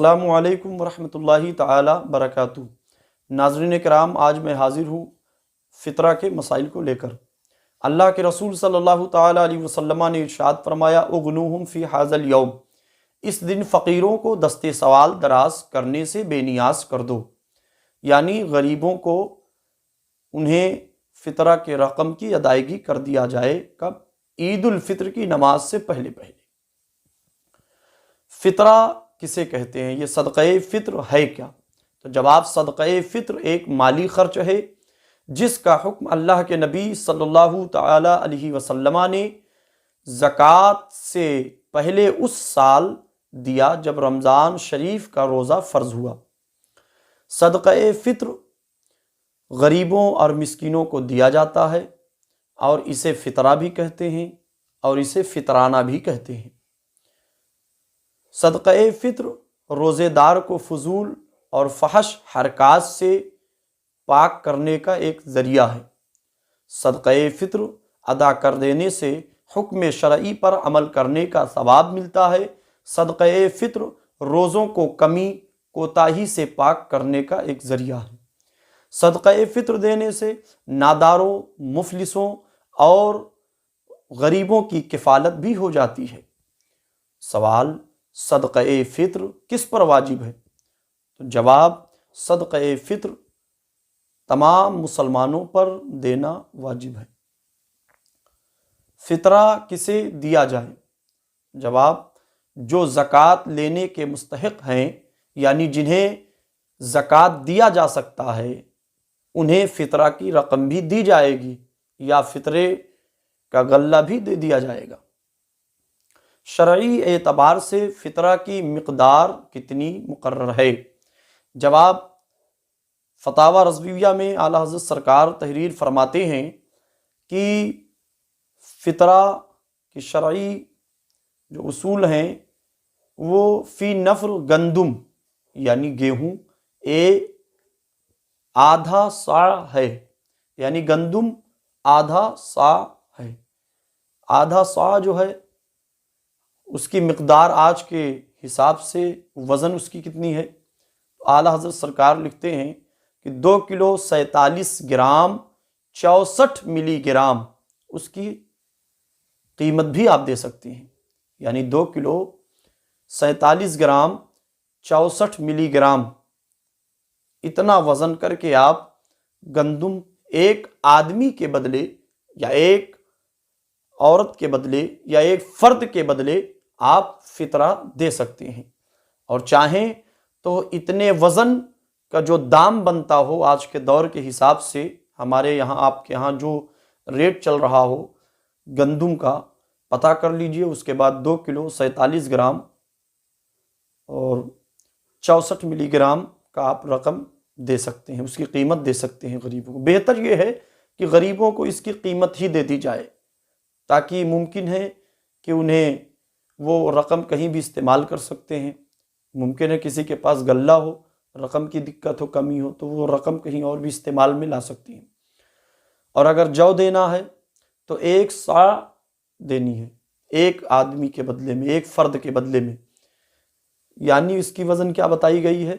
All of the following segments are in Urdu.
السلام علیکم ورحمۃ اللہ تعالی وبرکاتہ۔ ناظرین کرام، آج میں حاضر ہوں فطرہ کے مسائل کو لے کر۔ اللہ کے رسول صلی اللہ تعالی علیہ وسلم نے ارشاد فرمایا اغنوہم فی ھذا الیوم، اس دن فقیروں کو دستے سوال دراز کرنے سے بے نیاز کر دو، یعنی غریبوں کو انہیں فطرہ کے رقم کی ادائیگی کر دیا جائے۔ کب؟ عید الفطر کی نماز سے پہلے پہلے۔ فطرہ کسے کہتے ہیں؟ یہ صدقہ فطر ہے کیا؟ تو جواب، صدقہ فطر ایک مالی خرچ ہے جس کا حکم اللہ کے نبی صلی اللہ تعالی علیہ وسلم نے زکوٰۃ سے پہلے اس سال دیا جب رمضان شریف کا روزہ فرض ہوا۔ صدقہ فطر غریبوں اور مسکینوں کو دیا جاتا ہے، اور اسے فطرہ بھی کہتے ہیں اور اسے فطرانہ بھی کہتے ہیں۔ صدقہ فطر روزے دار کو فضول اور فحش حرکات سے پاک کرنے کا ایک ذریعہ ہے۔ صدقہ فطر ادا کر دینے سے حکم شرعی پر عمل کرنے کا ثواب ملتا ہے۔ صدقہ فطر روزوں کو کمی کوتاہی سے پاک کرنے کا ایک ذریعہ ہے۔ صدقہ فطر دینے سے ناداروں، مفلسوں اور غریبوں کی کفالت بھی ہو جاتی ہے۔ سوال، صدقہ فطر کس پر واجب ہے؟ تو جواب، صدقہ فطر تمام مسلمانوں پر دینا واجب ہے۔ فطرہ کسے دیا جائے؟ جواب، جو زکوٰۃ لینے کے مستحق ہیں، یعنی جنہیں زکوٰۃ دیا جا سکتا ہے، انہیں فطرہ کی رقم بھی دی جائے گی یا فطرے کا غلہ بھی دے دیا جائے گا۔ شرعی اعتبار سے فطرہ کی مقدار کتنی مقرر ہے؟ جواب، فتاوی رضویہ میں اعلیٰ حضرت سرکار تحریر فرماتے ہیں کہ فطرہ کی شرعی جو اصول ہیں وہ فی نفر گندم یعنی گیہوں آدھا صاع ہے، یعنی گندم آدھا صاع ہے۔ آدھا صاع جو ہے اس کی مقدار آج کے حساب سے وزن اس کی کتنی ہے؟ اعلیٰ حضرت سرکار لکھتے ہیں کہ 2 کلو 47 گرام 64 ملی گرام اس کی قیمت بھی آپ دے سکتے ہیں، یعنی 2 کلو 47 گرام 64 ملی گرام اتنا وزن کر کے آپ گندم ایک آدمی کے بدلے یا ایک عورت کے بدلے یا ایک فرد کے بدلے آپ فطرہ دے سکتے ہیں، اور چاہیں تو اتنے وزن کا جو دام بنتا ہو آج کے دور کے حساب سے، ہمارے یہاں آپ کے یہاں جو ریٹ چل رہا ہو گندم کا پتہ کر لیجئے، اس کے بعد 2 کلو 47 گرام اور 64 ملی گرام کا آپ رقم دے سکتے ہیں، اس کی قیمت دے سکتے ہیں غریبوں کو۔ بہتر یہ ہے کہ غریبوں کو اس کی قیمت ہی دے دی جائے، تاکہ ممکن ہے کہ انہیں وہ رقم کہیں بھی استعمال کر سکتے ہیں۔ ممکن ہے کسی کے پاس غلہ ہو، رقم کی دقت ہو، کمی ہو، تو وہ رقم کہیں اور بھی استعمال میں لا سکتی ہیں۔ اور اگر جو دینا ہے تو 1 صاع دینی ہے، ایک آدمی کے بدلے میں، ایک فرد کے بدلے میں، یعنی اس کی وزن کیا بتائی گئی ہے؟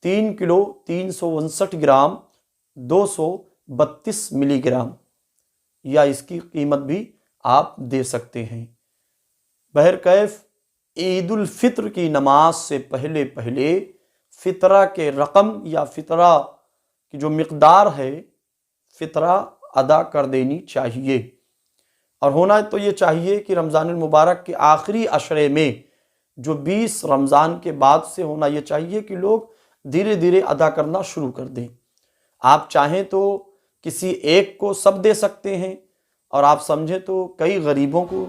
3 کلو 359 گرام 232 ملی گرام، یا اس کی قیمت بھی آپ دے سکتے ہیں۔ بہرکیف عید الفطر کی نماز سے پہلے پہلے فطرہ کے رقم یا فطرہ کی جو مقدار ہے فطرہ ادا کر دینی چاہیے، اور ہونا تو یہ چاہیے کہ رمضان المبارک کے آخری عشرے میں، جو 20 رمضان کے بعد سے ہونا یہ چاہیے کہ لوگ دھیرے دھیرے ادا کرنا شروع کر دیں۔ آپ چاہیں تو کسی ایک کو سب دے سکتے ہیں، اور آپ سمجھیں تو کئی غریبوں کو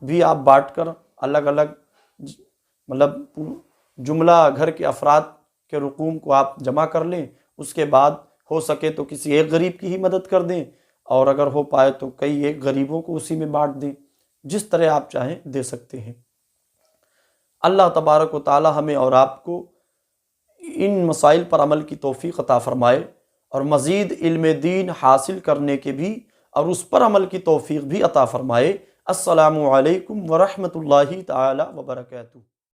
بھی آپ بانٹ کر الگ الگ مطلب جملہ گھر کے افراد کے رقوم کو آپ جمع کر لیں، اس کے بعد ہو سکے تو کسی ایک غریب کی ہی مدد کر دیں، اور اگر ہو پائے تو کئی ایک غریبوں کو اسی میں بانٹ دیں، جس طرح آپ چاہیں دے سکتے ہیں۔ اللہ تبارک و تعالی ہمیں اور آپ کو ان مسائل پر عمل کی توفیق عطا فرمائے، اور مزید علم دین حاصل کرنے کے بھی اور اس پر عمل کی توفیق بھی عطا فرمائے۔ السلام علیکم ورحمۃ اللہ تعالی وبرکاتہ۔